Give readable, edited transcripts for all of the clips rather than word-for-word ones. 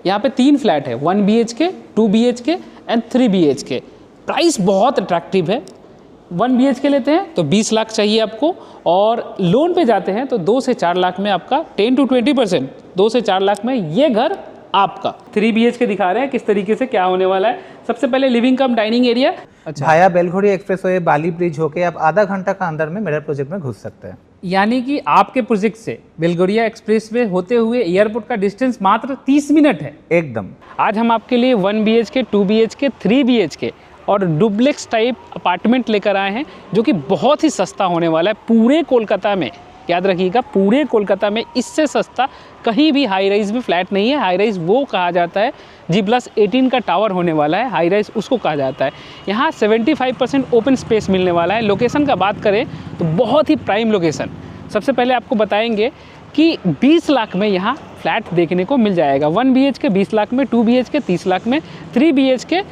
यहाँ पे 3 फ्लैट है, 1 BHK, 2 BHK and 3 BHK। Price बहुत अट्रैक्टिव है। 1 BHK लेते हैं तो 20 लाख चाहिए आपको, और लोन पे जाते हैं तो 2 से 4 लाख में आपका 10 to 20%, 2 से 4 लाख में ये घर आपका। 3 BHK दिखा रहे हैं किस तरीके से क्या होने वाला है। सबसे पहले लिविंग कम डाइनिंग एरिया। अच्छा, भाया बेलघोड़ी एक्सप्रेसवे बाली ब्रिज होके आप आधा घंटा का अंदर में मेरे प्रोजेक्ट में घुस सकते हैं। यानी कि आपके प्रोजेक्ट से बेलगोरिया एक्सप्रेसवे होते हुए एयरपोर्ट का डिस्टेंस मात्र 30 मिनट है एकदम। आज हम आपके लिए 1 BHK, 2 BHK, 3 BHK और डुप्लेक्स टाइप अपार्टमेंट लेकर आए हैं, जो कि बहुत ही सस्ता होने वाला है पूरे कोलकाता में। याद रखिएगा, पूरे कोलकाता में इससे सस्ता कहीं भी हाई राइज में फ्लैट नहीं है। हाई राइज वो कहा जाता है, G+18 का टावर होने वाला है, हाई राइज उसको कहा जाता है। यहाँ 75% ओपन स्पेस मिलने वाला है। लोकेशन का बात करें तो बहुत ही प्राइम लोकेशन। सबसे पहले आपको बताएंगे कि 20 लाख में यहाँ फ्लैट देखने को मिल जाएगा। 1 BHK 20 लाख में, 2 BHK 30 लाख में, 3 BHK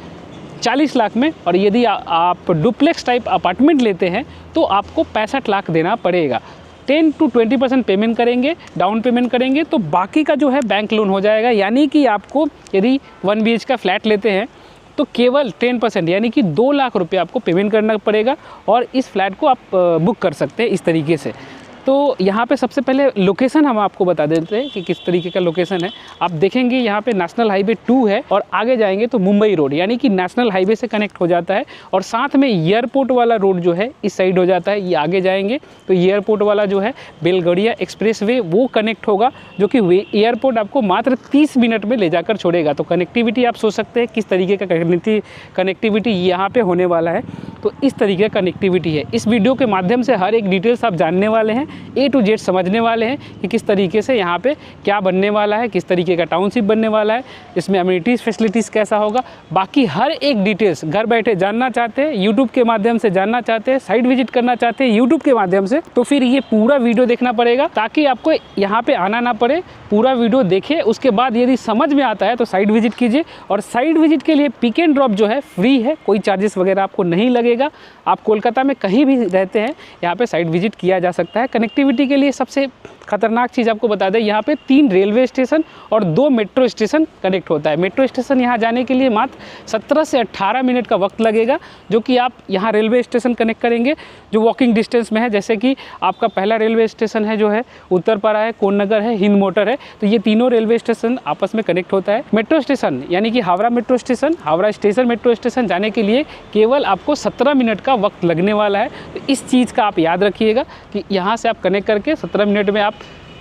40 लाख में, और यदि आप डुप्लेक्स टाइप अपार्टमेंट लेते हैं तो आपको 65 लाख देना पड़ेगा। 10 to 20% पेमेंट करेंगे, डाउन पेमेंट करेंगे तो बाकी का जो है बैंक लोन हो जाएगा। यानी कि आपको यदि 1 BHK का फ्लैट लेते हैं तो केवल 10% यानी कि 2 लाख रुपये आपको पेमेंट करना पड़ेगा, और इस फ्लैट को आप बुक कर सकते हैं इस तरीके से। तो यहाँ पे सबसे पहले लोकेशन हम आपको बता देते हैं कि किस तरीके का लोकेशन है। आप देखेंगे यहाँ पे नेशनल हाईवे 2 है, और आगे जाएंगे तो मुंबई रोड, यानी कि नेशनल हाईवे से कनेक्ट हो जाता है, और साथ में एयरपोर्ट वाला रोड जो है इस साइड हो जाता है। ये आगे जाएंगे तो एयरपोर्ट वाला जो है बेलगोरिया एक्सप्रेसवे वो कनेक्ट होगा, जो कि एयरपोर्ट आपको मात्र 30 मिनट में ले जाकर छोड़ेगा। तो कनेक्टिविटी आप सोच सकते हैं किस तरीके का कनेक्टिविटी यहाँ पर होने वाला है। तो इस तरीके का कनेक्टिविटी है। इस वीडियो के माध्यम से हर एक डिटेल्स आप जानने वाले हैं, A to Z समझने वाले हैं कि किस तरीके से यहाँ पे क्या बनने वाला है, किस तरीके का टाउनशिप बनने वाला है, इसमें अम्यूनिटीज़ फैसिलिटीज़ कैसा होगा, बाकी हर एक डिटेल्स घर बैठे जानना चाहते हैं, यूट्यूब के माध्यम से जानना चाहते हैं, साइट विजिट करना चाहते हैं यूट्यूब के माध्यम से, तो फिर ये पूरा वीडियो देखना पड़ेगा ताकि आपको यहाँ पे आना ना पड़े। पूरा वीडियो देखिए, उसके बाद यदि समझ में आता है तो साइट विजिट कीजिए। और साइट विजिट के लिए पिक एंड ड्रॉप जो है फ्री है, कोई चार्जेस वगैरह आपको नहीं लगेगा। आप कोलकाता में कहीं भी रहते हैं यहाँ पे साइट विजिट किया जा सकता है। कनेक्टिविटी के लिए सबसे खतरनाक चीज़ आपको बता दें, यहाँ पे 3 रेलवे स्टेशन और 2 मेट्रो स्टेशन कनेक्ट होता है। मेट्रो स्टेशन यहाँ जाने के लिए मात्र 17 से 18 मिनट का वक्त लगेगा, जो कि आप यहाँ रेलवे स्टेशन कनेक्ट करेंगे जो वॉकिंग डिस्टेंस में है। जैसे कि आपका पहला रेलवे स्टेशन है जो है उत्तरपाड़ा है, कोन नगर है, हिंद मोटर है, तो ये तीनों रेलवे स्टेशन आपस में कनेक्ट होता है। मेट्रो स्टेशन यानी कि Howrah metro station, Howrah station metro station जाने के लिए केवल आपको 17 मिनट का वक्त लगने वाला है। तो इस चीज़ का आप याद रखिएगा कि यहाँ से आप कनेक्ट करके 17 मिनट में आप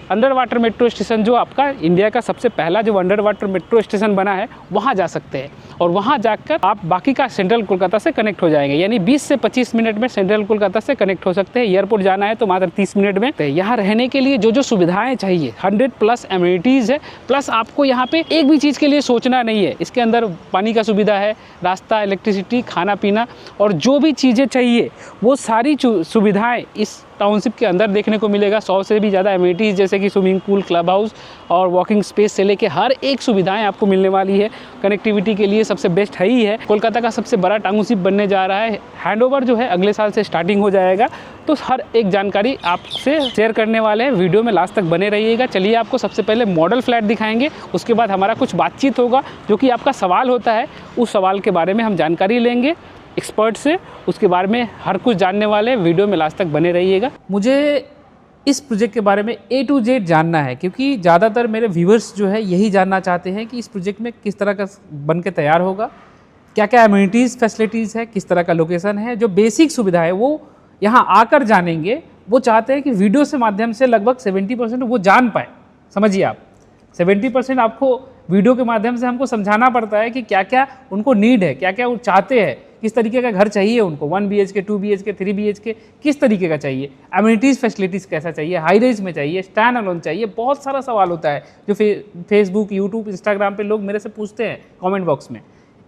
अंडर वाटर मेट्रो स्टेशन, जो आपका इंडिया का सबसे पहला जो अंडर वाटर मेट्रो स्टेशन बना है, वहाँ जा सकते हैं, और वहाँ जाकर आप बाकी का सेंट्रल कोलकाता से कनेक्ट हो जाएंगे। यानी 20 से 25 मिनट में सेंट्रल कोलकाता से कनेक्ट हो सकते हैं। एयरपोर्ट जाना है तो मात्र 30 मिनट में। तो यहाँ रहने के लिए जो जो सुविधाएं चाहिए 100+ एमिनिटीज़ है, प्लस आपको यहाँ पे एक भी चीज़ के लिए सोचना नहीं है। इसके अंदर पानी का सुविधा है, रास्ता, इलेक्ट्रिसिटी, खाना पीना, और जो भी चीज़ें चाहिए वो सारी सुविधाएँ इस टाउनशिप के अंदर देखने को मिलेगा। 100 से भी ज़्यादा एमिनिटीज़ जैसे कि स्विमिंग पूल, क्लब हाउस और वॉकिंग स्पेस से लेके हर एक सुविधाएं आपको मिलने वाली है। कनेक्टिविटी के लिए सबसे बेस्ट है ही है। कोलकाता का सबसे बड़ा टाउनशिप बनने जा रहा है। हैंडओवर जो है अगले साल से स्टार्टिंग हो जाएगा, तो हर एक जानकारी आपसे शेयर करने वाले हैं। वीडियो में लास्ट तक बने रहिएगा। चलिए आपको सबसे पहले मॉडल फ्लैट दिखाएंगे, उसके बाद हमारा कुछ बातचीत होगा, जो कि आपका सवाल होता है उस सवाल के बारे में हम जानकारी लेंगे एक्सपर्ट से, उसके बारे में हर कुछ जानने वाले। वीडियो में लास्ट तक बने रहिएगा। मुझे इस प्रोजेक्ट के बारे में A to Z जानना है, क्योंकि ज़्यादातर मेरे व्यूअर्स जो है यही जानना चाहते हैं कि इस प्रोजेक्ट में किस तरह का बन के तैयार होगा, क्या क्या एमिनिटीज़ फैसिलिटीज़ है, किस तरह का लोकेशन है, जो बेसिक सुविधा है वो यहाँ आकर जानेंगे। वो चाहते हैं कि वीडियो से माध्यम से लगभग 70% वो जान पाए। समझिए आप, 70% आपको वीडियो के माध्यम से हमको समझाना पड़ता है कि क्या क्या उनको नीड है, क्या क्या वो चाहते हैं, किस तरीके का घर चाहिए उनको। 1 BHK, 2 BHK, 3 BHK किस तरीके का चाहिए, एमिनिटीज़ फैसिलिटीज़ कैसा चाहिए, हाई रेंज में चाहिए, स्टैंड अलोन चाहिए। बहुत सारा सवाल होता है जो फेसबुक, यूट्यूब, इंस्टाग्राम पे लोग मेरे से पूछते हैं कमेंट बॉक्स में।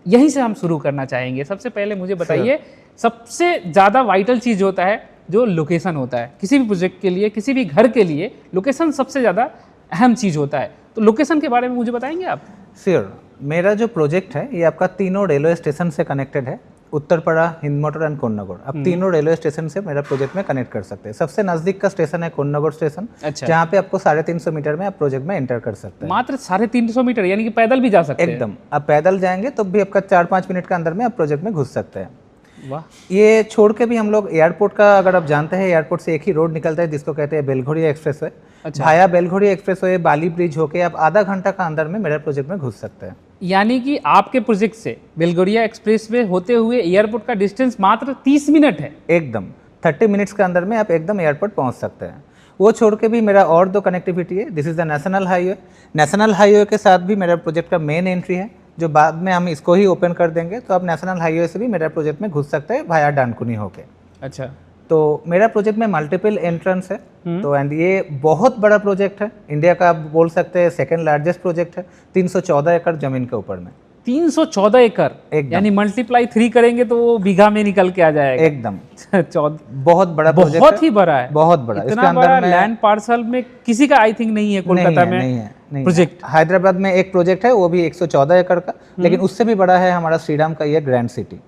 यहीं से हम शुरू करना चाहेंगे। सबसे पहले मुझे बताइए, सबसे ज़्यादा वाइटल चीज़ होता है जो लोकेशन होता है। किसी भी प्रोजेक्ट के लिए, किसी भी घर के लिए लोकेशन सबसे ज़्यादा अहम चीज़ होता है। तो लोकेशन के बारे में मुझे बताएंगे आप? श्योर। मेरा जो प्रोजेक्ट है ये आपका तीनों रेलवे स्टेशन से कनेक्टेड है, उत्तरपड़ा, हिंदमोटर एंड कोन्नागुर, अब तीनों रेलवे स्टेशन से मेरा प्रोजेक्ट में कनेक्ट कर सकते हैं। सबसे नजदीक का स्टेशन है कोन्नागुर स्टेशन, अच्छा। जहाँ पे आपको 350 मीटर में आप प्रोजेक्ट में एंटर कर सकते हैं। मात्र 350 मीटर, यानी कि पैदल भी जा सकते हैं? एकदम, आप पैदल जाएंगे तो भी आपका 4-5 मिनट के अंदर में आप प्रोजेक्ट में घुस सकते हैं। वाह। ये छोड़ के भी हम लोग एयरपोर्ट का, अगर आप जानते हैं, एयरपोर्ट से एक ही रोड निकलता है जिसको कहते हैं बेलघोरिया एक्सप्रेसवे। अच्छा। भाया बेलघोरिया एक्सप्रेसवे, बाली ब्रिज होके आप आधा घंटा का अंदर में मेरा प्रोजेक्ट में घुस सकते हैं। यानी कि आपके प्रोजेक्ट से बेलगोरिया एक्सप्रेसवे होते हुए एयरपोर्ट का डिस्टेंस मात्र 30 मिनट है। एकदम 30 मिनट्स के अंदर में आप एकदम एयरपोर्ट पहुंच सकते हैं। वो छोड़ के भी मेरा और 2 कनेक्टिविटी है। This is the national highway. National highway के साथ भी मेरा प्रोजेक्ट का मेन एंट्री है, जो बाद में हम इसको ही ओपन कर देंगे, तो आप नेशनल हाईवे से भी मेरा प्रोजेक्ट में घुस सकते हैं भाया डानकुनी होके। अच्छा। तो मेरा प्रोजेक्ट में मल्टीपल एंट्रेंस है, तो एंड ये बहुत बड़ा प्रोजेक्ट है, इंडिया का आप बोल सकते हैं सेकंड लार्जेस्ट प्रोजेक्ट है, 314 एकड़ जमीन के ऊपर में। 314 एकड़, एकदम। यानी मल्टीप्लाई 3 करेंगे तो वो बीघा में निकल के आ जाएगा। एकदम 14, बहुत बड़ा प्रोजेक्ट है, बहुत ही बड़ा है, बहुत बड़ा। इतना बड़ा लैंड पार्सल में किसी का आई थिंक नहीं है कोलकाता में। नहीं है प्रोजेक्ट। हैदराबाद में एक प्रोजेक्ट है, वो भी 114 एकड़ का, लेकिन उससे भी बड़ा है हमारा श्रीराम का ये ग्रैंड सिटी।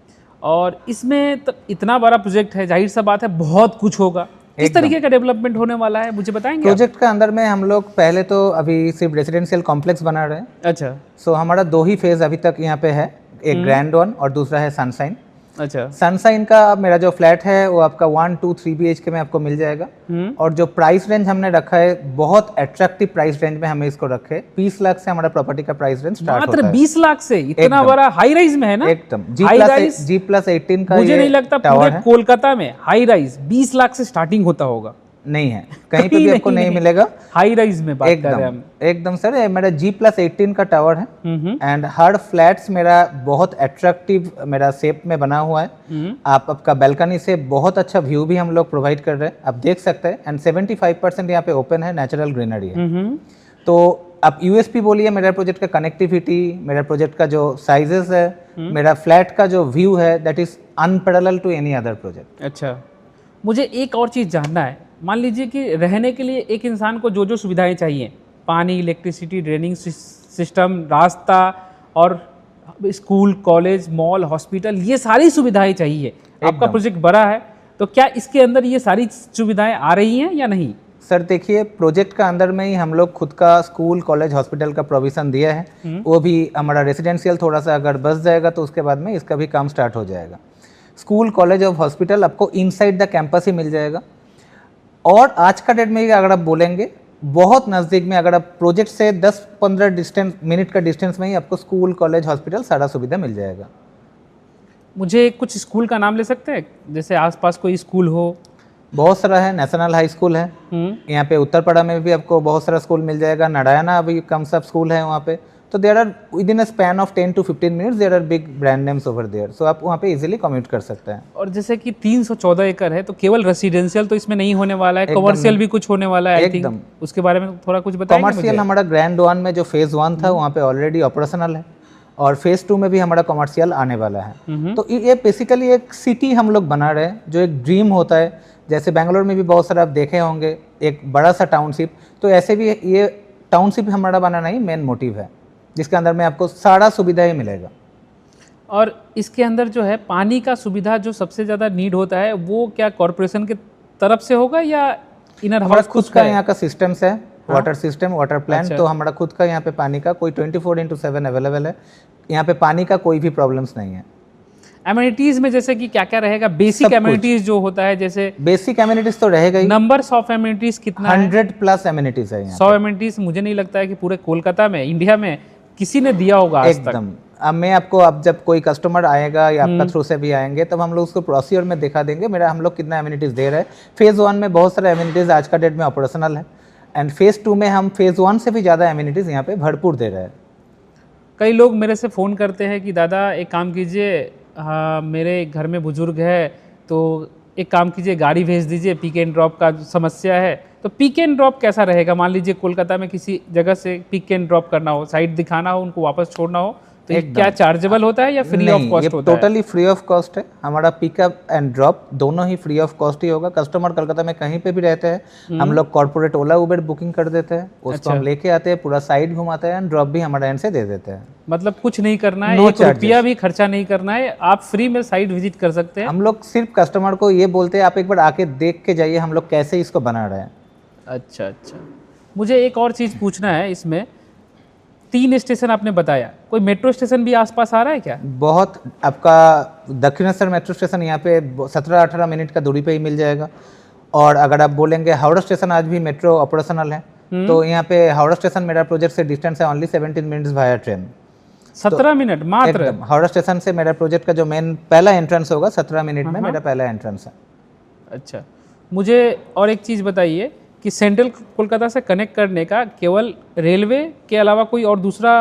और इसमें तो इतना बड़ा प्रोजेक्ट है, जाहिर सा बात है बहुत कुछ होगा। किस तरीके का डेवलपमेंट होने वाला है, मुझे बताएंगे? प्रोजेक्ट का अंदर में हम लोग पहले तो अभी सिर्फ रेसिडेंशियल कॉम्प्लेक्स बना रहे हैं। अच्छा। सो हमारा 2 ही फेज अभी तक यहाँ पे है, एक ग्रैंड वन और दूसरा है सनशाइन। अच्छा। सनशाइन का मेरा जो फ्लैट है वो आपका 1, 2, 3 BHK में आपको मिल जाएगा। और जो प्राइस रेंज हमने रखा है, बहुत अट्रैक्टिव प्राइस रेंज में हमें इसको रखे। 20 लाख से हमारा प्रॉपर्टी का प्राइस रेंज स्टार्ट होता है। मात्र 20 लाख से? इतना बड़ा हाई राइज में है ना? एकदम G+18 का। मुझे नहीं लगता पूरे कोलकाता में हाई राइज 20 लाख से स्टार्टिंग होता होगा। नहीं है, कहीं पे भी आपको नहीं मिलेगा। हाई राइज में बात कर रहे हैं हम। एकदम सर, ये मेरा G+18 का टावर है एंड हर फ्लैट्स मेरा बहुत अट्रैक्टिव मेरा शेप में बना हुआ है। आपका बैल्कनी से बहुत अच्छा व्यू भी हम लोग प्रोवाइड कर रहे हैं, आप देख सकते हैं। एंड 75% यहाँ पे ओपन है, नेचुरल ग्रीनरी है। तो आप यूएसपी बोलिए मेरा प्रोजेक्ट का कनेक्टिविटी, मेरा प्रोजेक्ट का जो साइजेस है, मेरा फ्लैट का जो व्यू है, that is unparalleled to any other project. अच्छा, मुझे एक और चीज़ जानना है। मान लीजिए कि रहने के लिए एक इंसान को जो जो सुविधाएं चाहिए, पानी, इलेक्ट्रिसिटी, ड्रेनिंग सिस्टम, रास्ता और स्कूल, कॉलेज, मॉल, हॉस्पिटल, ये सारी सुविधाएं चाहिए। आपका प्रोजेक्ट बड़ा है, तो क्या इसके अंदर ये सारी सुविधाएं आ रही हैं या नहीं? सर देखिए, प्रोजेक्ट का अंदर में ही हम लोग खुद का स्कूल, कॉलेज, हॉस्पिटल का प्रोविज़न दिया है। वो भी हमारा रेसिडेंशियल थोड़ा सा अगर बस जाएगा तो उसके बाद में इसका भी काम स्टार्ट हो जाएगा। स्कूल, कॉलेज और हॉस्पिटल आपको इनसाइड द कैंपस ही मिल जाएगा। और आज का डेट में अगर आप बोलेंगे, बहुत नज़दीक में, अगर आप प्रोजेक्ट से 10-15 मिनट का डिस्टेंस में ही आपको स्कूल, कॉलेज, हॉस्पिटल सारा सुविधा मिल जाएगा। मुझे कुछ स्कूल का नाम ले सकते हैं, जैसे आसपास कोई स्कूल हो? बहुत सारा है, नेशनल हाई स्कूल है यहाँ पे, उत्तरपड़ा में भी आपको बहुत सारा स्कूल मिल जाएगा। नारायणा अभी कम सब स्कूल है वहाँ पे। तो there are within a span of 10 to 15 minutes there are big brand names over there, so आप वहाँ पे इजीली कम्यूट कर सकते हैं। और जैसे कि 314 एकड़ है, तो केवल रेसिडेंशियल तो इसमें नहीं होने वाला है, कमर्शियल भी कुछ होने वाला है। एकदम। उसके बारे में थोड़ा कुछ बताएंगे? कमर्शियल हमारा ग्रैंड वन में जो फेज 1 था वहाँ पे ऑलरेडी ऑपरेशनल है, और फेज 2 में भी हमारा कमर्शियल आने वाला है। तो ये बेसिकली एक सिटी हम लोग बना रहे हैं, जो एक ड्रीम होता है। जैसे बेंगलोर में भी बहुत सारा आप देखे होंगे, एक बड़ा सा टाउनशिप, तो ऐसे भी ये टाउनशिप हमारा बनाना ही मेन मोटिव है, जिसके अंदर में आपको सारा सुविधा ही मिलेगा। और इसके अंदर जो है पानी का सुविधा जो सबसे ज़्यादा नीड होता है, वो क्या कॉरपोरेशन की तरफ से होगा या इनर हमारा हाउस खुद का यहाँ का सिस्टम्स है, वाटर सिस्टम, वाटर प्लांट। अच्छा। तो हमारा खुद का यहाँ पे पानी का कोई 24/7 अवेलेबल है। यहाँ पे पानी का कोई भी प्रॉब्लम्स नहीं है। एमिनिटीज में जैसे कि क्या क्या रहेगा? बेसिक एमिनिटीज जो होता है, जैसे बेसिक एमिनिटीज तो रहेगा ही। नंबर्स ऑफ एमिनिटीज कितना है? 100+ एमिनिटीज है यहाँ। 100 एमिनिटीज मुझे नहीं लगता है कि पूरे कोलकाता में, इंडिया में किसी ने दिया होगा आज तक। एकदम। अब मैं आपको, अब जब कोई कस्टमर आएगा या आपका थ्रू से भी आएंगे, तब हम लोग उसको प्रोसीजर में दिखा देंगे मेरा हम लोग कितना एमिनिटीज दे रहे हैं। फेज 1 में बहुत सारे एमिनिटीज आज का डेट में ऑपरेशनल है, एंड फेज 2 में हम फेज 1 से भी ज़्यादा एमिनिटीज यहाँ पे भरपूर दे रहे हैं। कई लोग मेरे से फ़ोन करते हैं कि दादा एक काम कीजिए, हाँ मेरे घर में बुजुर्ग है, तो एक काम कीजिए गाड़ी भेज दीजिए, पिक एंड ड्रॉप का समस्या है। तो पिक एंड ड्रॉप कैसा रहेगा? मान लीजिए कोलकाता में किसी जगह से पिक एंड ड्रॉप करना हो, साइट दिखाना हो, उनको वापस छोड़ना हो, तो ये क्या चार्जेबल होता है या फ्री ऑफ कॉस्ट होता है? टोटली फ्री ऑफ कॉस्ट है। हमारा पिकअप एंड ड्रॉप दोनों ही फ्री ऑफ कॉस्ट ही होगा। कस्टमर कोलकाता में कहीं पे भी रहते हैं, हम लोग कॉर्पोरेट ओला उबेर बुकिंग कर देते हैं, उसको हम लेके आते हैं, पूरा साइट घुमाते हैं, एंड ड्रॉप भी हमारे एंड से दे देते हैं। मतलब कुछ नहीं करना है, No एक रुपया charges. भी खर्चा नहीं करना है, आप फ्री में साइट विजिट कर सकते हैं। हम लोग सिर्फ कस्टमर को ये बोलते हैं आप एक बार आके देख के जाइए हम लोग कैसे इसको बना रहे हैं। अच्छा अच्छा, मुझे एक और चीज़ पूछना है इसमें, 3 स्टेशन आपने बताया, कोई मेट्रो स्टेशन भी आसपास आ रहा है क्या? बहुत आपका दक्षिणेश्वर मेट्रो स्टेशन यहाँ पे 17-18 मिनट का दूरी पे ही मिल जाएगा। और अगर आप बोलेंगे हावड़ा स्टेशन आज भी मेट्रो ऑपरेशनल है, तो यहाँ पे हावड़ा स्टेशन मेरा प्रोजेक्ट से डिस्टेंस है only 17 minutes via train. 17 minute मात्र? एकदम हावड़ा स्टेशन से मेरा प्रोजेक्ट का जो मेन पहला एंट्रेंस होगा 17 मिनट में मेरा पहला एंट्रेंस है। अच्छा, मुझे और एक चीज़ बताइए कि सेंट्रल कोलकाता से कनेक्ट करने का केवल रेलवे के अलावा कोई और दूसरा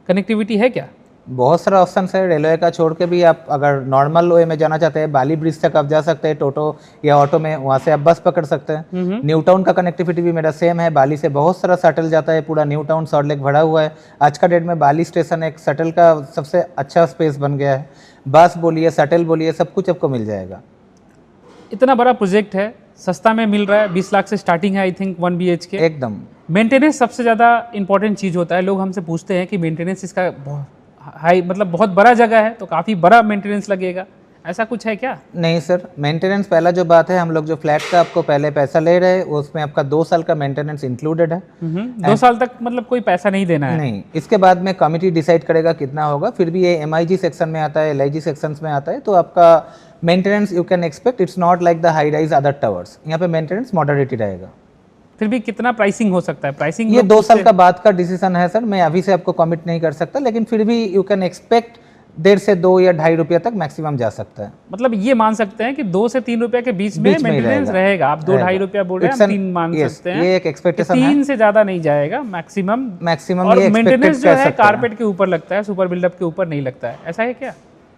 कनेक्टिविटी है क्या? बहुत सारा ऑप्शन है, रेलवे का छोड़ के भी आप अगर नॉर्मल वे में जाना चाहते हैं बाली ब्रिज तक आप जा सकते हैं टोटो या ऑटो में, वहाँ से आप बस पकड़ सकते हैं। न्यू टाउन का कनेक्टिविटी भी मेरा सेम है, बाली से बहुत सारा शटल जाता है, पूरा न्यू टाउन सॉल्ट लेक भरा हुआ है। आज का डेट में बाली स्टेशन एक शटल का सबसे अच्छा स्पेस बन गया है। बस बोलिए शटल बोलिए सब कुछ आपको मिल जाएगा। इतना बड़ा प्रोजेक्ट है, सस्ता में मिल रहा है, 20 लाख से स्टार्टिंग है आई थिंक 1 BHK। एकदम मेंटेनेंस सबसे ज़्यादा इंपॉर्टेंट चीज़ होता है, लोग हमसे पूछते हैं कि मेंटेनेंस इसका हाई, मतलब बहुत बड़ा जगह है तो काफ़ी बड़ा मेंटेनेंस लगेगा, ऐसा कुछ है क्या? नहीं सर, मेंटेनेंस पहला जो बात है, हम लोग जो फ्लैट का आपको पहले पैसा ले रहे हैं उसमें आपका 2 साल का मेंटेनेंस इंक्लूडेड है। 2 साल तक मतलब कोई पैसा नहीं देना है? नहीं, इसके बाद में कमिटी डिसाइड करेगा कितना होगा। फिर भी ये MIG सेक्शन में आता है, LIG सेक्शंस में आता है, तो आपका maintenance you can expect it's not like the high rise other towers. यहाँ पे मेंटेनेंस मॉडरेट ही रहेगा। फिर भी कितना प्राइसिंग हो सकता है? प्राइसिंग ये 2 साल का बाद का डिसीजन है सर, मैं अभी से आपको कमिट नहीं कर सकता, लेकिन फिर भी यू कैन एक्सपेक्ट 1.5 से 2 या 2.5 रुपया तक मैक्सिमम जा सकता है। मतलब ये मान सकते हैं कि 2 से 3 रुपए के बीच में बीच में ही मेंटेनेंस रहेगा। आप 2-2.5 रुपया बोल रहे हैं, हम 3 मान सकते हैं। ये एक एक्सपेक्टेशन है, 3 से ज़्यादा नहीं जाएगा मैक्सिमम। मैक्सिमम और ये मेंटेनेंस एक्सपेक्टेड जो कर है सकते हैं। कारपेट के ऊपर लगता है, सुपर बिल्डअप के ऊपर नहीं लगता है, ऐसा है क्या?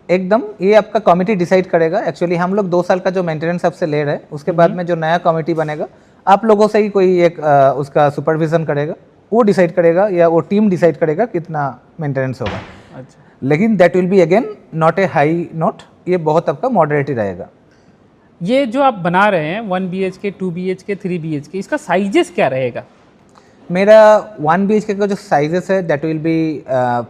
एकदम, ये आपका कमिटी डिसाइड करेगा। एक्चुअली हम लोग 2 साल का जो मेंटेनेंस आपसे ले रहे हैं, उसके बाद में जो नया कमिटी बनेगा आप लोगों से ही कोई एक उसका सुपरविजन करेगा, वो डिसाइड करेगा या वो टीम डिसाइड करेगा कितना मेंटेनेंस होगा। अच्छा, लेकिन that will be again not a high note, ये बहुत आपका मॉडरेट ही रहेगा। ये जो आप बना रहे हैं 1 BHK, 2 BHK, 3 BHK, इसका साइजेस क्या रहेगा? मेरा 1 BHK का जो साइजेस है that will be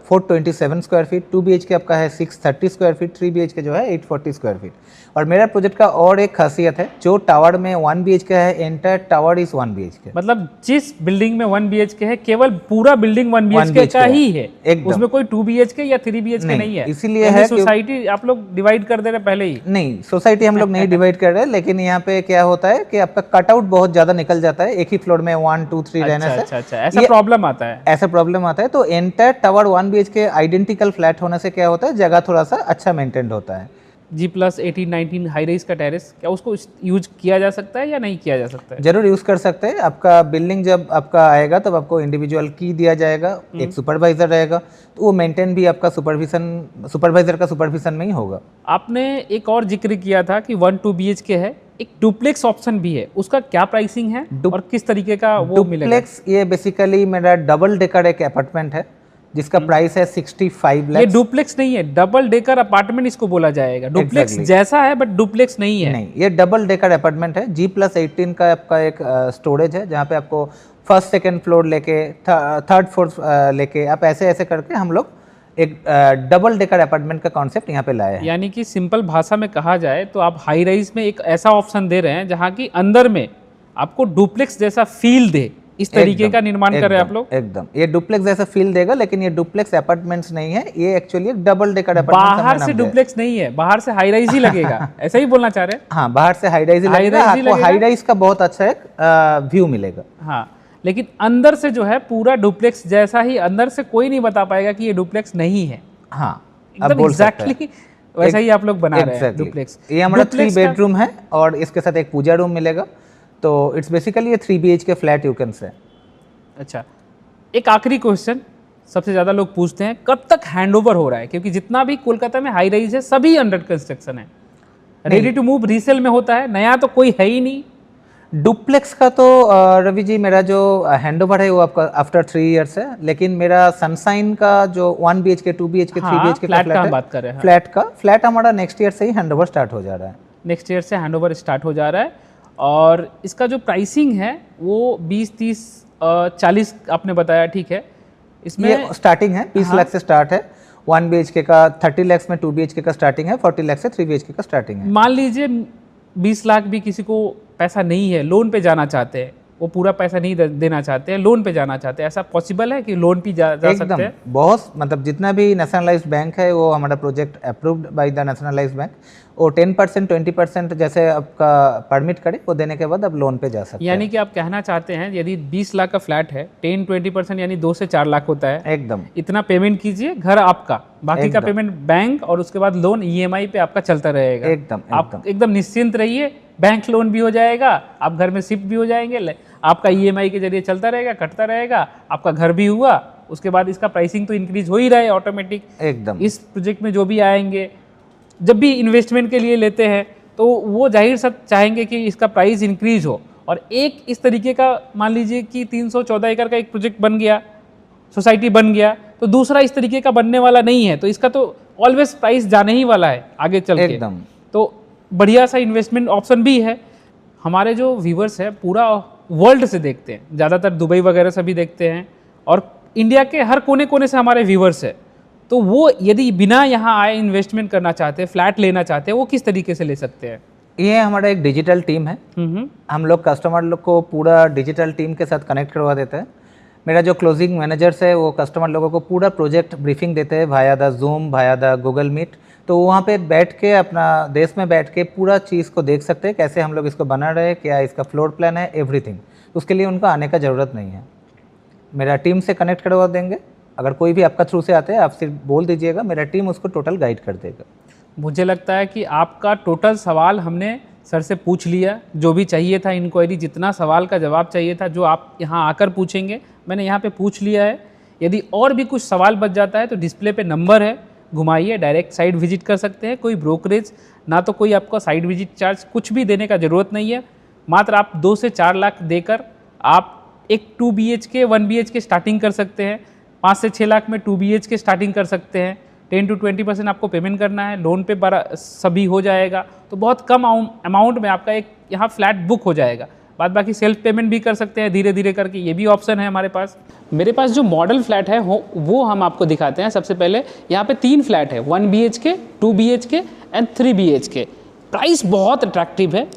427 square feet, 2 BHK आपका है 630 स्क्वायर फीट, 3 BHK जो है 840 स्क्वायर फीट। और मेरा प्रोजेक्ट का और एक खासियत है, जो टावर में 1 BHK है, एंटायर टावर इज 1 BHK। मतलब जिस बिल्डिंग में 1 BHK है केवल पूरा बिल्डिंग 1 BHK का ही है, उसमें कोई 2 BHK या 3 BHK नहीं है। इसीलिए है सोसाइटी आप लोग डिवाइड कर दे रहे पहले ही? नहीं, सोसाइटी हम लोग नहीं डिवाइड कर रहे, लेकिन यहाँ पे क्या होता है कि आपका कटआउट बहुत ज्यादा निकल जाता है एक ही फ्लोर में 1, 2, 3 रहने से। अच्छा, ऐसा प्रॉब्लम आता है? ऐसा प्रॉब्लम आता है, तो entire tower 1 BHK identical flat होने से क्या होता है, जगह थोड़ा सा अच्छा मेंटेन्ड होता है। G+18, 19 हाई राइज का टेरेस, क्या उसको यूज किया जा सकता है या नहीं किया जा सकता है? जरूर यूज कर सकते हैं। आपका बिल्डिंग जब आपका आएगा तब आपको इंडिविजुअल की दिया जाएगा, एक सुपरवाइजर रहेगा, तो वो मेंटेन भी आपका सुपरवाइजर का सुपरविजन में ही होगा। आपने एक और जिक्र किया था कि 1-2 BHK है, एक डुप्लेक्स ऑप्शन भी है, उसका क्या प्राइसिंग है और किस तरीके का वो मिलेगा? डुप्लेक्स ये बेसिकली मेरा डबल डेकर एक अपार्टमेंट है जिसका प्राइस है 65 लाख। ये डुप्लेक्स नहीं है, डबल डेकर अपार्टमेंट इसको बोला जाएगा। डुप्लेक्स जैसा है बट डुप्लेक्स नहीं है। नहीं, ये डबल डेकर अपार्टमेंट है। G+18 का आपका एक स्टोरेज है, जहाँ पे आपको फर्स्ट सेकंड फ्लोर लेके थर्ड फोर्थ लेके आप ऐसे करके हम लोग एक डबल डेकर अपार्टमेंट का कॉन्सेप्ट यहाँ पे लाए हैं। यानी कि सिंपल भाषा में कहा जाए तो आप हाई राइज में एक ऐसा ऑप्शन दे रहे हैं जहाँ की अंदर में आपको डुप्लेक्स जैसा फील दे, इस तरीके का निर्माण कर रहे हैं आप लोग। एकदम, ये डुप्लेक्स जैसा फील देगा, लेकिन ये डुप्लेक्स अपार्टमेंट्स नहीं है, ये एक्चुअली एक डबल डेकर अपार्टमेंट। बाहर से डुप्लेक्स नहीं है, बाहर से हाई राइज ही लगेगा, ऐसा ही बोलना चाह रहे हैं? हाँ, बाहर से हाई राइज ही लगेगा, आपको हाई राइज का बहुत अच्छा एक व्यू मिलेगा। हाँ, लेकिन अंदर से जो है पूरा डुप्लेक्स जैसा ही, अंदर से कोई नहीं बता पाएगा कि ये डुप्लेक्स नहीं है। हाँ, एकदम एग्जैक्टली वैसा ही आप लोग बना रहे हैं डुप्लेक्स। ये हमारा 3 बेडरूम है और इसके साथ एक पूजा रूम मिलेगा, तो it's basically 3 BHK flat you can say. अच्छा, एक आखिरी क्वेश्चन सबसे ज़्यादा लोग पूछते हैं, कब तक हैंडओवर हो रहा है? क्योंकि जितना भी कोलकाता में हाई राइज है सभी अंडर कंस्ट्रक्शन है, रेडी टू मूव रीसेल में होता है, नया तो कोई है ही नहीं। डुप्लेक्स का तो रवि जी मेरा जो हैंडओवर है वो आपका आफ्टर 3 इयर्स है, लेकिन मेरा सनसाइन का जो 1 BHK, 2 BHK, 3 BHK का फ्लैट है, बात कर रहे हैं, फ्लैट हमारा नेक्स्ट ईयर से ही हैंडओवर स्टार्ट हो जा रहा है। नेक्स्ट ईयर से हैंडओवर स्टार्ट हो जा रहा है और इसका जो प्राइसिंग है वो 20, 30, 40 आपने बताया, ठीक है। इसमें ये स्टार्टिंग है 20 लाख से स्टार्ट है। 1 BHK का 30 लाख में 2 BHK का स्टार्टिंग है, 40 लाख से 3 BHK का स्टार्टिंग है। मान लीजिए 20 लाख भी किसी को पैसा नहीं है, लोन पे जाना चाहते हैं, वो पूरा पैसा नहीं देना चाहते हैं, लोन पे जाना चाहते हैं, ऐसा पॉसिबल है कि लोन पे जा सकते हैं? बहुत, मतलब जितना भी नेशनलाइज्ड बैंक है वो हमारा project approved by the nationalised bank, वो 10% 20% जैसे आपका परमिट करे वो देने के बाद अब लोन पे जा सकते हैं। यानी कि आप कहना चाहते हैं यदि 20 लाख का फ्लैट है, 10-20% यानी 2 से 4 लाख होता है, एकदम इतना पेमेंट कीजिए, घर आपका, बाकी का पेमेंट बैंक, और उसके बाद लोन EMI पे आपका चलता रहेगा। एकदम आप एकदम निश्चिंत रहिए, बैंक लोन भी हो जाएगा, आप घर में शिफ्ट भी हो जाएंगे, आपका EMI के जरिए चलता रहेगा, कटता रहेगा, आपका घर भी हुआ, उसके बाद इसका प्राइसिंग तो इंक्रीज हो ही रहा है ऑटोमेटिक। एकदम इस प्रोजेक्ट में जो भी आएंगे, जब भी इन्वेस्टमेंट के लिए लेते हैं तो वो जाहिर सा चाहेंगे कि इसका प्राइस इंक्रीज हो। और एक इस तरीके का मान लीजिए कि 314 एकड़ का एक प्रोजेक्ट बन गया, सोसाइटी बन गया, तो दूसरा इस तरीके का बनने वाला नहीं है, तो इसका तो ऑलवेज प्राइस जाने ही वाला है आगे चल के। एकदम तो बढ़िया सा इन्वेस्टमेंट ऑप्शन भी है। हमारे जो व्यूवर्स है पूरा वर्ल्ड से देखते हैं, ज़्यादातर दुबई वगैरह से भी देखते हैं, और इंडिया के हर कोने कोने से हमारे व्यूवर्स है। तो वो यदि बिना यहाँ आए इन्वेस्टमेंट करना चाहते हैं, फ्लैट लेना चाहते हैं, वो किस तरीके से ले सकते हैं? ये हमारा एक डिजिटल टीम है। हम लोग कस्टमर लोग को पूरा डिजिटल टीम के साथ कनेक्ट करवा देते हैं। मेरा जो क्लोजिंग मैनेजर्स है वो कस्टमर लोगों को पूरा प्रोजेक्ट ब्रीफिंग देते हैं via the Zoom, via the Google Meet. तो वहाँ पे बैठ के अपना देश में बैठ के पूरा चीज़ को देख सकते हैं, कैसे हम लोग इसको बना रहे हैं, क्या इसका फ्लोर प्लान है, एवरीथिंग। उसके लिए उनको आने का ज़रूरत नहीं है, मेरा टीम से कनेक्ट करवा देंगे। अगर कोई भी आपका थ्रू से आते हैं, आप सिर्फ बोल दीजिएगा, मेरा टीम उसको टोटल गाइड कर देगा। मुझे लगता है कि आपका टोटल सवाल हमने सर से पूछ लिया, जो भी चाहिए था इंक्वायरी, जितना सवाल का जवाब चाहिए था, जो आप यहाँ आकर पूछेंगे, मैंने यहाँ पे पूछ लिया है। यदि और भी कुछ सवाल बच जाता है तो डिस्प्ले पे नंबर है, घुमाइए, डायरेक्ट साइट विजिट कर सकते हैं। कोई ब्रोकरेज ना तो कोई आपको साइट विजिट चार्ज कुछ भी देने का ज़रूरत नहीं है। मात्र आप 2 से 4 लाख देकर आप एक 2 BHK 1 BHK स्टार्टिंग कर सकते हैं। 5 से 6 लाख में 2 BHK स्टार्टिंग कर सकते हैं। 10 to 20% आपको पेमेंट करना है, लोन पे बड़ा सभी हो जाएगा, तो बहुत कम अमाउंट में आपका एक यहाँ फ्लैट बुक हो जाएगा। बाद बाकी सेल्फ पेमेंट भी कर सकते हैं धीरे धीरे करके, ये भी ऑप्शन है हमारे पास। मेरे पास जो मॉडल फ्लैट है वो हम आपको दिखाते हैं। सबसे पहले यहाँ पे 3 फ्लैट है, 1 BHK, 2 BHK and 3 BHK। Price बहुत अट्रैक्टिव है।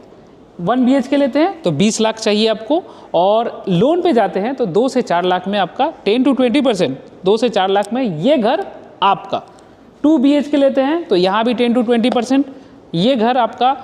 1 BHK लेते हैं तो 20 लाख चाहिए आपको, और लोन पे जाते हैं तो 2 से 4 लाख में आपका 10 to 20%, 2 से 4 लाख में ये घर आपका। 2 BHK लेते हैं तो यहाँ भी 10 to 20%, ये घर आपका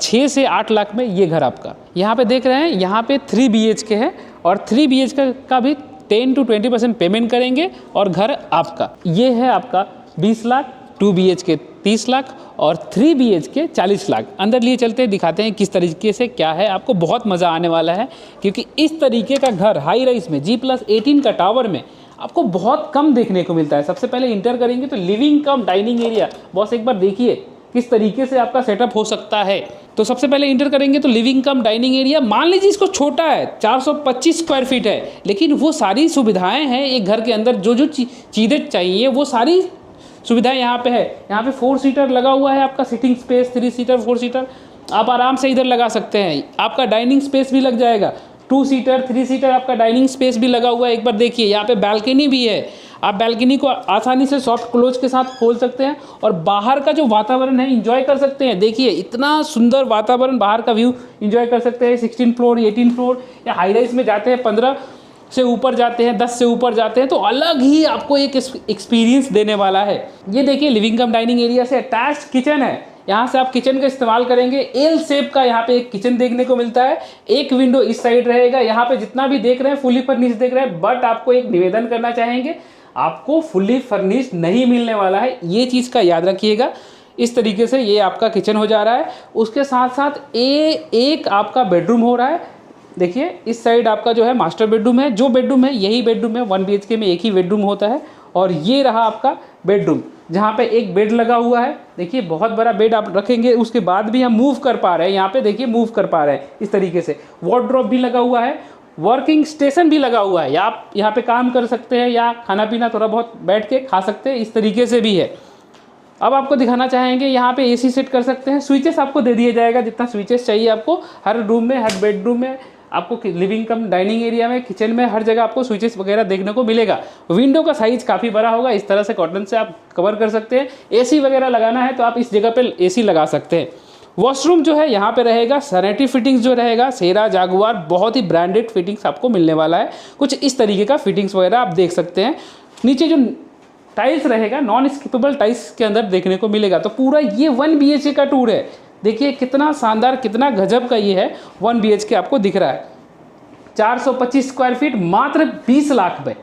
6 से 8 लाख में ये घर आपका। यहाँ पे देख रहे हैं, यहाँ पे 3 BHK है, और 3 BHK का भी 10 to 20% पेमेंट करेंगे और घर आपका। ये है आपका 20 लाख, 2 BHK 30 लाख और 3 BHK 40 लाख। अंदर लिए चलते हैं, दिखाते हैं किस तरीके से क्या है। आपको बहुत मज़ा आने वाला है, क्योंकि इस तरीके का घर हाई राइज में G+18 का टावर में आपको बहुत कम देखने को मिलता है। सबसे पहले इंटर करेंगे तो लिविंग कम डाइनिंग एरिया, बॉस एक बार देखिए किस तरीके से आपका सेटअप हो सकता है। तो सबसे पहले इंटर करेंगे तो लिविंग कम डाइनिंग एरिया, मान लीजिए इसको छोटा है, 425 स्क्वायर फीट है, लेकिन वो सारी सुविधाएं हैं एक घर के अंदर, जो जो चीज़ें चाहिए वो सारी सुविधाएं यहाँ पे है। यहाँ पे 4 सीटर लगा हुआ है आपका, सिटिंग स्पेस, 3 सीटर 4 सीटर आप आराम से इधर लगा सकते हैं। आपका डाइनिंग स्पेस भी लग जाएगा, 2 सीटर 3 सीटर आपका डाइनिंग स्पेस भी लगा हुआ है। एक बार देखिए, यहाँ पे बालकनी भी है, आप बालकनी को आसानी से सॉफ्ट क्लोज के साथ खोल सकते हैं और बाहर का जो वातावरण है एंजॉय कर सकते हैं। देखिए इतना सुंदर वातावरण, बाहर का व्यू एंजॉय कर सकते हैं। 16 फ्लोर 18 फ्लोर या हाई राइज में जाते हैं, 15 से ऊपर जाते हैं, 10 से ऊपर जाते हैं, तो अलग ही आपको एक एक्सपीरियंस देने वाला है। ये देखिए लिविंग कम डाइनिंग एरिया से अटैच्ड किचन है। यहाँ से आप किचन का इस्तेमाल करेंगे, एल शेप का यहाँ पे एक किचन देखने को मिलता है। एक विंडो इस साइड रहेगा। यहाँ पे जितना भी देख रहे हैं फुली फर्निश्ड देख रहे हैं, बट आपको एक निवेदन करना चाहेंगे, आपको फुली फर्निश्ड नहीं मिलने वाला है, ये चीज़ का याद रखिएगा। इस तरीके से ये आपका किचन हो जा रहा है। उसके साथ साथ एक आपका बेडरूम हो रहा है। देखिए इस साइड आपका जो है मास्टर बेडरूम है, जो बेडरूम है यही बेडरूम है। 1 BHK में एक ही बेडरूम होता है, और ये रहा आपका बेडरूम जहाँ पे एक बेड लगा हुआ है। देखिए बहुत बड़ा बेड आप रखेंगे, उसके बाद भी हम मूव कर पा रहे हैं। यहाँ पे देखिए मूव कर पा रहे हैं इस तरीके से। वार्डरोब भी लगा हुआ है, वर्किंग स्टेशन भी लगा हुआ है, या आप यहाँ पे काम कर सकते हैं या खाना पीना थोड़ा बहुत बैठ के खा सकते हैं, इस तरीके से भी है। अब आपको दिखाना चाहेंगे, यहाँ पे AC सेट कर सकते हैं। स्विचेस आपको दे दिया जाएगा, जितना स्विचेस चाहिए आपको हर रूम में, हर बेडरूम में आपको लिविंग कम डाइनिंग एरिया में, किचन में, हर जगह आपको स्विचेस वगैरह देखने को मिलेगा। विंडो का साइज काफ़ी बड़ा होगा, इस तरह से कॉटन से आप कवर कर सकते हैं। एसी वगैरह लगाना है तो आप इस जगह पे एसी लगा सकते हैं। वॉशरूम जो है यहाँ पे रहेगा, सैनिटरी फिटिंग्स जो रहेगा सेरा जागुआर, बहुत ही ब्रांडेड फिटिंग्स आपको मिलने वाला है। कुछ इस तरीके का फिटिंग्स वगैरह आप देख सकते हैं। नीचे जो टाइल्स रहेगा नॉन स्किपेबल टाइल्स के अंदर देखने को मिलेगा। तो पूरा ये 1 BHK का टूर है। देखिए कितना शानदार, कितना गजब का ये है। 1 BHK आपको दिख रहा है। 425 स्क्वायर फीट मात्र 20 लाख में।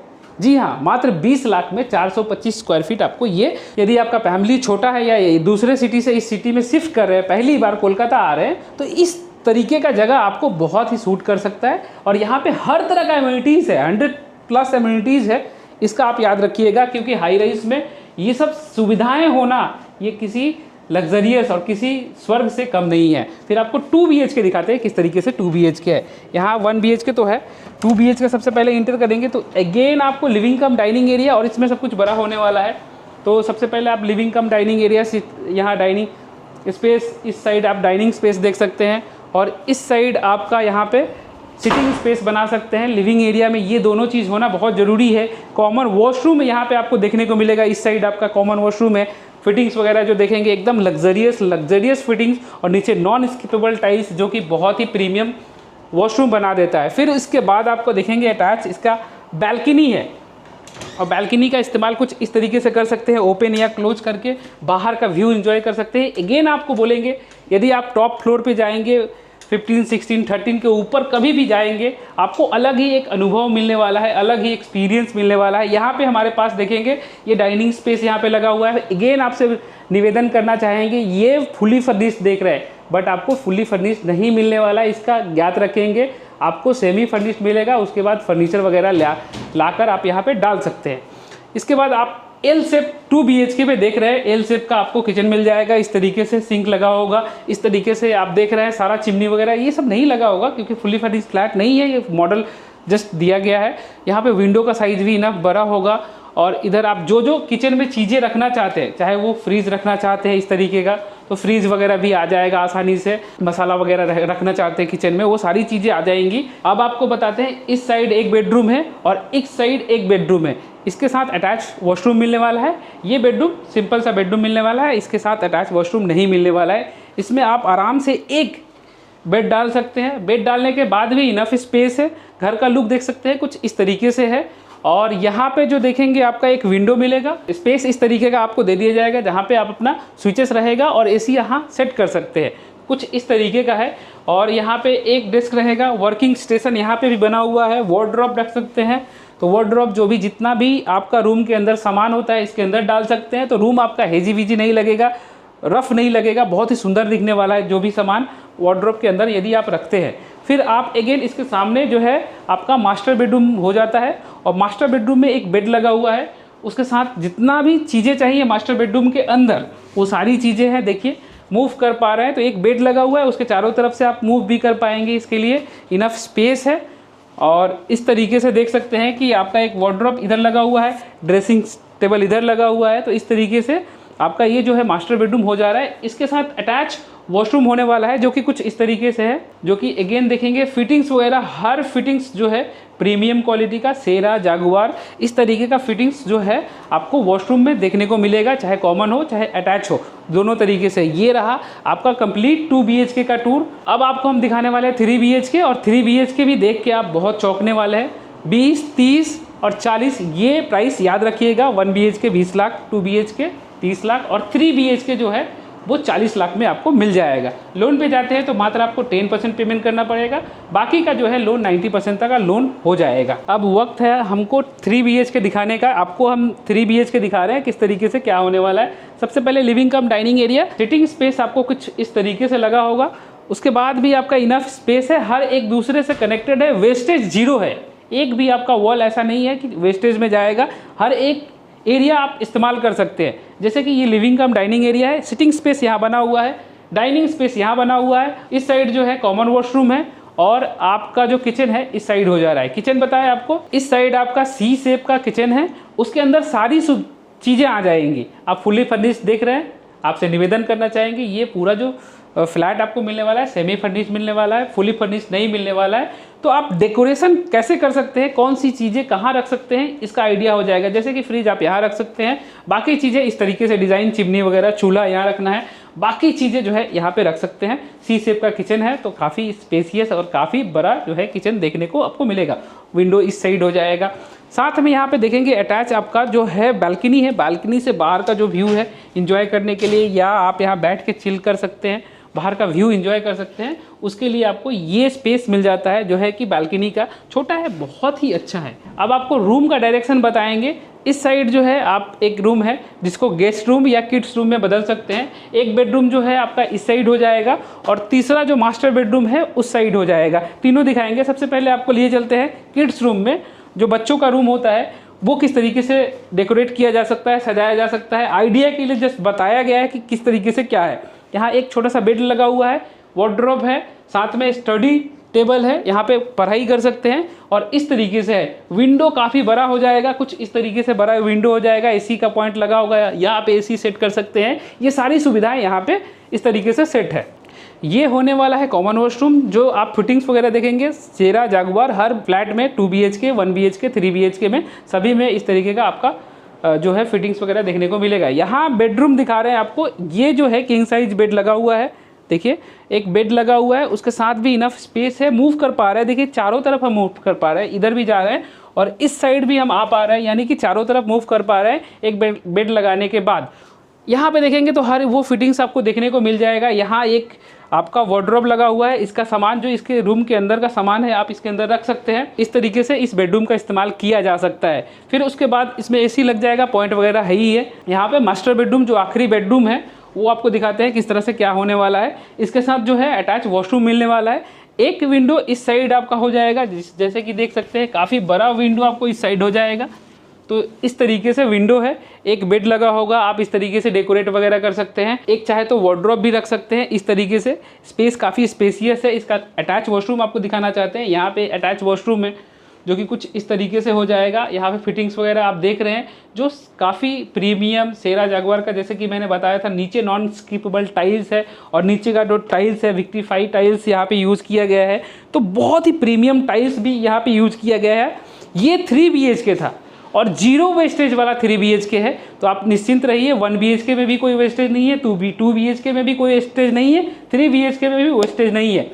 जी हाँ, मात्र 20 लाख में 425 स्क्वायर फीट आपको ये। यदि आपका फैमिली छोटा है या दूसरे सिटी से इस सिटी में शिफ्ट कर रहे हैं, पहली बार कोलकाता आ रहे हैं, तो इस तरीके का जगह आपको बहुत ही सूट कर सकता है। और यहाँ पे हर तरह का एम्यूनिटीज़ है, 100+ एम्यूनिटीज़ है। इसका आप याद रखिएगा, क्योंकि हाई राइज में ये सब सुविधाएं होना ये किसी लग्जरियस और किसी स्वर्ग से कम नहीं है। फिर आपको 2 BHK दिखाते हैं किस तरीके से 2 BHK है। यहाँ 1 BHK तो है, 2 BHK सबसे पहले इंटर करेंगे तो अगेन आपको लिविंग कम डाइनिंग एरिया, और इसमें सब कुछ बड़ा होने वाला है। तो सबसे पहले आप लिविंग कम डाइनिंग एरिया, यहाँ डाइनिंग स्पेस, इस साइड आप डाइनिंग स्पेस देख सकते हैं, और इस साइड आपका यहाँ पे सिटिंग स्पेस बना सकते हैं। लिविंग एरिया में ये दोनों चीज़ होना बहुत ज़रूरी है। कॉमन वॉशरूम यहाँ पे आपको देखने को मिलेगा, इस साइड आपका कॉमन वॉशरूम है। फिटिंग्स वगैरह जो देखेंगे एकदम लग्जरियस फिटिंग्स, और नीचे नॉन स्किपेबल टाइल्स जो कि बहुत ही प्रीमियम वॉशरूम बना देता है। फिर इसके बाद आपको देखेंगे अटैच इसका बैल्कनी है, और बैल्कनी का इस्तेमाल कुछ इस तरीके से कर सकते हैं, ओपन या क्लोज करके बाहर का व्यू एंजॉय कर सकते हैं। अगेन आपको बोलेंगे, यदि आप टॉप फ्लोर पे जाएंगे 15, 16, 13 के ऊपर कभी भी जाएंगे, आपको अलग ही एक अनुभव मिलने वाला है, अलग ही एक्सपीरियंस मिलने वाला है। यहाँ पे हमारे पास देखेंगे ये डाइनिंग स्पेस यहाँ पे लगा हुआ है। अगेन आपसे निवेदन करना चाहेंगे, ये फुली फर्निश्ड देख रहे हैं, बट आपको फुली फर्निश्ड नहीं मिलने वाला है, इसका ज्ञात रखेंगे। आपको सेमी फर्निश्ड मिलेगा, उसके बाद फर्नीचर वगैरह लाकर आप यहाँ पे डाल सकते हैं। इसके बाद आप एल शेप 2 BHK पे देख रहे हैं, एल शेप का आपको किचन मिल जाएगा। इस तरीके से सिंक लगा होगा, इस तरीके से आप देख रहे हैं सारा चिमनी वगैरह ये सब नहीं लगा होगा, क्योंकि फुली फर्निश्ड फ्लैट नहीं है, ये मॉडल जस्ट दिया गया है। यहाँ पे विंडो का साइज भी इनफ बड़ा होगा, और इधर आप जो किचन में चीज़ें रखना चाहते हैं, चाहे वो फ्रीज रखना चाहते हैं इस तरीके का, तो फ्रीज वगैरह भी आ जाएगा आसानी से। मसाला वगैरह रखना चाहते हैं किचन में, वो सारी चीज़ें आ जाएंगी। अब आपको बताते हैं, इस साइड एक बेडरूम है और इस साइड एक बेडरूम है। इसके साथ अटैच वॉशरूम मिलने वाला है। ये बेडरूम सिंपल सा बेडरूम मिलने वाला है, इसके साथ अटैच वॉशरूम नहीं मिलने वाला है। इसमें आप आराम से एक बेड डाल सकते हैं। बेड डालने के बाद भी इनफ स्पेस है। घर का लुक देख सकते हैं, कुछ इस तरीके से है। और यहाँ पे जो देखेंगे आपका एक विंडो मिलेगा, स्पेस इस तरीके का आपको दे दिया जाएगा, जहाँ पे आप अपना स्विचेस रहेगा और एसी यहाँ सेट कर सकते हैं, कुछ इस तरीके का है। और यहाँ पे एक डेस्क रहेगा, वर्किंग स्टेशन यहाँ पे भी बना हुआ है, वार्डरोब रख सकते हैं। तो वार्डरोब जो भी जितना भी आपका रूम के अंदर सामान होता है इसके अंदर डाल सकते हैं, तो रूम आपका हेजी वीजी नहीं लगेगा, रफ नहीं लगेगा, बहुत ही सुंदर दिखने वाला है जो भी सामान वार्डरोब के अंदर यदि आप रखते हैं। फिर आप अगेन इसके सामने जो है आपका मास्टर बेडरूम हो जाता है, और मास्टर बेडरूम में एक बेड लगा हुआ है, उसके साथ जितना भी चीज़ें चाहिए मास्टर बेडरूम के अंदर वो सारी चीज़ें हैं। देखिए मूव कर पा रहे हैं, तो एक बेड लगा हुआ है, उसके चारों तरफ से आप मूव भी कर पाएंगे, इसके लिए इनफ स्पेस है। और इस तरीके से देख सकते हैं कि आपका एक वार्डरोब इधर लगा हुआ है, ड्रेसिंग टेबल इधर लगा हुआ है। तो इस तरीके से आपका ये जो है मास्टर बेडरूम हो जा रहा है। इसके साथ अटैच वॉशरूम होने वाला है, जो कि कुछ इस तरीके से है, जो कि अगेन देखेंगे फिटिंग्स वगैरह हर फिटिंग्स जो है प्रीमियम क्वालिटी का, सेरा जागुआर इस तरीके का फिटिंग्स जो है आपको वॉशरूम में देखने को मिलेगा, चाहे कॉमन हो चाहे अटैच हो, दोनों तरीके से। ये रहा आपका कंप्लीट 2 BHK का टूर। अब आपको हम दिखाने वाले हैं 3 BHK, और 3 BHK भी देख के आप बहुत चौंकने वाले हैं। 20, 30 और 40 ये प्राइस याद रखिएगा। 1 BHK 20 लाख, 2 BHK 30 लाख और 3 BHK जो है वो 40 लाख में आपको मिल जाएगा। लोन पे जाते हैं तो मात्र आपको 10% पेमेंट करना पड़ेगा, बाकी का जो है लोन 90% तक का लोन हो जाएगा। अब वक्त है हमको 3 BHK दिखाने का। आपको हम 3 BHK दिखा रहे हैं किस तरीके से क्या होने वाला है। सबसे पहले लिविंग कम डाइनिंग एरिया, सिटिंग स्पेस आपको कुछ इस तरीके से लगा होगा। उसके बाद भी आपका इनफ स्पेस है, हर एक दूसरे से कनेक्टेड है, वेस्टेज जीरो है। एक भी आपका वॉल ऐसा नहीं है कि वेस्टेज में जाएगा, हर एक एरिया आप इस्तेमाल कर सकते हैं। जैसे कि ये लिविंग कम डाइनिंग एरिया है, सिटिंग स्पेस यहाँ बना हुआ है, डाइनिंग स्पेस यहाँ बना हुआ है, इस साइड जो है कॉमन वॉशरूम है, और आपका जो किचन है इस साइड हो जा रहा है। किचन बताया आपको, इस साइड आपका सी शेप का किचन है, उसके अंदर सारी चीज़ें आ जाएंगी। आप फुली फर्निश्ड देख रहे हैं। आपसे निवेदन करना चाहेंगे, ये पूरा जो फ्लैट आपको मिलने वाला है, सेमी फर्निश मिलने वाला है, फुली फर्निश नहीं मिलने वाला है। तो आप डेकोरेशन कैसे कर सकते हैं, कौन सी चीज़ें कहाँ रख सकते हैं, इसका आइडिया हो जाएगा। जैसे कि फ्रिज आप यहाँ रख सकते हैं, बाकी चीज़ें इस तरीके से डिज़ाइन, चिमनी वगैरह, चूल्हा यहाँ रखना है, बाकी चीज़ें जो है यहाँ पे रख सकते हैं। सी शेप का किचन है, तो काफ़ी स्पेसियस और काफ़ी बड़ा जो है किचन देखने को आपको मिलेगा। विंडो इस साइड हो जाएगा। साथ में यहाँ पे देखेंगे अटैच आपका जो है बालकनी है, बालकनी से बाहर का जो व्यू है इंजॉय करने के लिए, या आप यहाँ बैठ के चिल कर सकते हैं, बाहर का व्यू एंजॉय कर सकते हैं, उसके लिए आपको ये स्पेस मिल जाता है जो है कि बालकनी का। छोटा है, बहुत ही अच्छा है। अब आपको रूम का डायरेक्शन बताएंगे। इस साइड जो है आप एक रूम है जिसको गेस्ट रूम या किड्स रूम में बदल सकते हैं। एक बेडरूम जो है आपका इस साइड हो जाएगा और तीसरा जो मास्टर बेडरूम है उस साइड हो जाएगा। तीनों दिखाएंगे। सबसे पहले आपको लिए चलते हैं किड्स रूम में। जो बच्चों का रूम होता है वो किस तरीके से डेकोरेट किया जा सकता है, सजाया जा सकता है, आइडिया के लिए जस्ट बताया गया है कि किस तरीके से क्या है। यहाँ एक छोटा सा बेड लगा हुआ है, वार्डरोब है, साथ में स्टडी टेबल है, यहाँ पे पढ़ाई कर सकते हैं। और इस तरीके से है, विंडो काफ़ी बड़ा हो जाएगा, कुछ इस तरीके से बड़ा विंडो हो जाएगा। एसी का पॉइंट लगा होगा, यहाँ पे एसी सेट कर सकते हैं। ये सारी सुविधाएं यहाँ पे इस तरीके से सेट है। ये होने वाला है कॉमन वॉशरूम। जो आप फिटिंग्स वगैरह देखेंगे सेरा जागुआर हर फ्लैट में 2 BHK, 1 BHK, 3 BHK में सभी में इस तरीके का आपका जो है फिटिंग्स वगैरह देखने को मिलेगा। यहाँ बेडरूम दिखा रहे हैं आपको। ये जो है किंग साइज बेड लगा हुआ है, देखिए एक बेड लगा हुआ है, उसके साथ भी इनफ स्पेस है, मूव कर पा रहे हैं। देखिए चारों तरफ हम मूव कर पा रहे हैं, इधर भी जा रहे हैं और इस साइड भी हम आ पा रहे हैं, यानी कि चारों तरफ मूव कर पा रहे हैं एक बेड लगाने के बाद। यहाँ पे देखेंगे तो हर वो फिटिंग्स आपको देखने को मिल जाएगा। यहाँ एक आपका वार्डरोब लगा हुआ है, इसका सामान जो इसके रूम के अंदर का सामान है आप इसके अंदर रख सकते हैं। इस तरीके से इस बेडरूम का इस्तेमाल किया जा सकता है। फिर उसके बाद इसमें एसी लग जाएगा, पॉइंट वगैरह है ही है। यहाँ पे मास्टर बेडरूम जो आखिरी बेडरूम है वो आपको दिखाते हैं किस तरह से क्या होने वाला है। इसके साथ जो है अटैच वॉशरूम मिलने वाला है। एक विंडो इस साइड आपका हो जाएगा, जैसे कि देख सकते हैं काफ़ी बड़ा विंडो आपको इस साइड हो जाएगा। तो इस तरीके से विंडो है, एक बेड लगा होगा, आप इस तरीके से डेकोरेट वगैरह कर सकते हैं। एक चाहे तो वार्डरोब भी रख सकते हैं इस तरीके से। स्पेस काफ़ी स्पेसियस है। इसका अटैच वॉशरूम आपको दिखाना चाहते हैं। यहाँ पे अटैच वॉशरूम है जो कि कुछ इस तरीके से हो जाएगा। यहाँ पे फिटिंग्स वगैरह आप देख रहे हैं जो काफ़ी प्रीमियम सेरा जागुआर का, जैसे कि मैंने बताया था, नीचे नॉन स्किपेबल टाइल्स है और नीचे का जो टाइल्स है विक्टिफाई टाइल्स यहाँ पे यूज़ किया गया है। तो बहुत ही प्रीमियम टाइल्स भी यहाँ पे यूज़ किया गया है। ये 3 BHK था और 0 वेस्टेज वाला 3 BHK है। तो आप निश्चिंत रहिए, 1 BHK में भी कोई वेस्टेज नहीं है, 2 BHK में भी कोई वेस्टेज नहीं है, 3 BHK में भी वेस्टेज नहीं है।